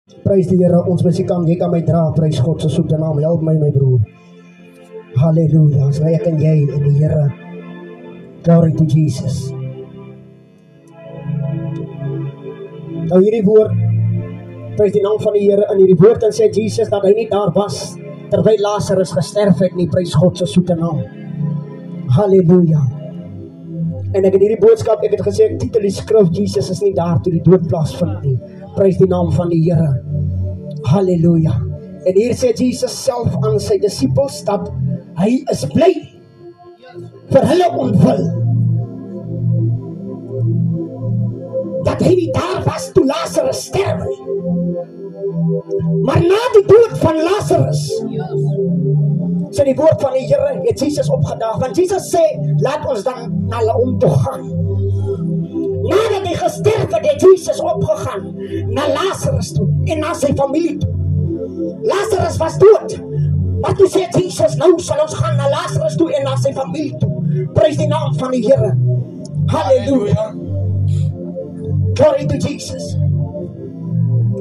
Prys die Here, ons musikant, jy kan my dra, prys God se soete naam, help my my broer. Halleluja, ons ek en jy in die Here. Glory to Jesus. Nou hierdie woord, prys die naam van die Here, in hierdie woord en sê Jesus dat hy nie daar was, terwyl Lazarus gesterf het nie, prys God se soete naam. Halleluja. En ek het hierdie boodskap, ek het gesê, ek titel die skrif, Jesus is nie daar toe die dood plaasvind nie. Prys die naam van die Here. Halleluja. En hier sê Jesus self aan sy disippels dat hy is bly vir hulle ontwil. Dat hy nie daar was toe Lazarus sterf nie. Maar na die dood van Lazarus, sê die woord van die Here, het Jesus opgedaag. Want Jesus sê, laat ons dan na hom toe gaan. Nadat hy gesterf het Jesus opgegaan na Lazarus toe en na sy familie toe. Lazarus was dood. Maar toe sê Jesus, nou sal ons gaan na Lazarus toe en na sy familie toe. Prys die naam van die Here. Halleluja. Glory to Jesus.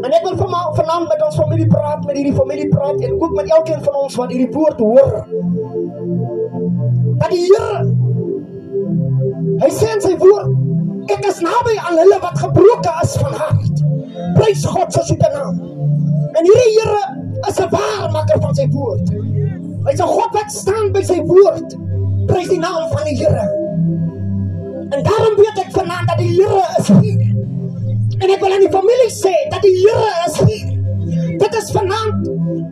En ek wil vanaand met ons familie praat, met hierdie familie praat, en ook met elkeen van ons wat hierdie woord hoor. Dat die Here, hy sê in sy woord, ek is naby aan hulle wat gebroken is van hart. Prys God se soete naam. En hierdie Here is 'n waarmaker van sy woord. Hy is 'n God wat staan by sy woord. Prys die naam van die Here. En daarom weet ek vanaand dat die Here is hier. En ek wil aan die familie sê dat die Here is hier. Dit is vanaand,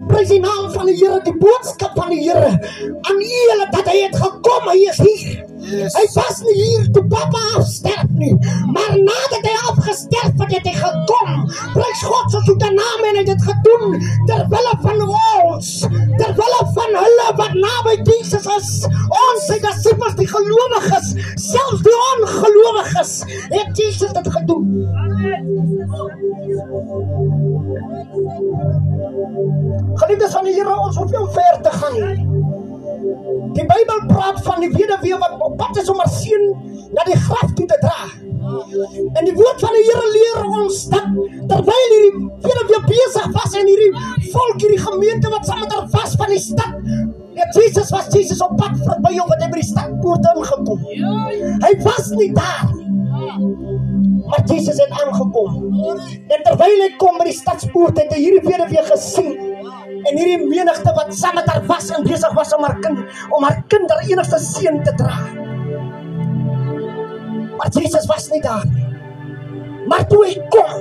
prys die naam van die Here, die boodskap van die Here aan julle dat hy het gekom, hy is hier. Yes. Hy was nie hier toe papa afsterf nie, maar nadat hy afgesterf het hy gekom. Prys God se soete naam en hy het dit gedoen terwille van ons, terwille van hulle wat naby Jesus is. Ons sy disippels, die gelowiges, selfs die ongelowiges, het Jesus dit gedoen. Geliefdes van die Here, ons hoef nie ver te gaan nie. Die Bybel praat van die weduwee wat op pad is om haar seun na die graf toe te dra. En die woord van die Here leer ons dat terwyl hierdie weduwee besig was en hierdie volk, hierdie gemeente wat saam met haar was van die stad, Jesus op pad verby hom, wat hy by die stadpoort ingekom. Hy was nie daar nie, maar Jesus het aangekom. En terwyl hy kom by die stadspoort, het hy hierdie weduwee gesien. En hierdie menigte wat saam met haar was en besig was om haar kind, haar enigste seun te dra. Maar Jesus was nie daar. Maar toe hy kom,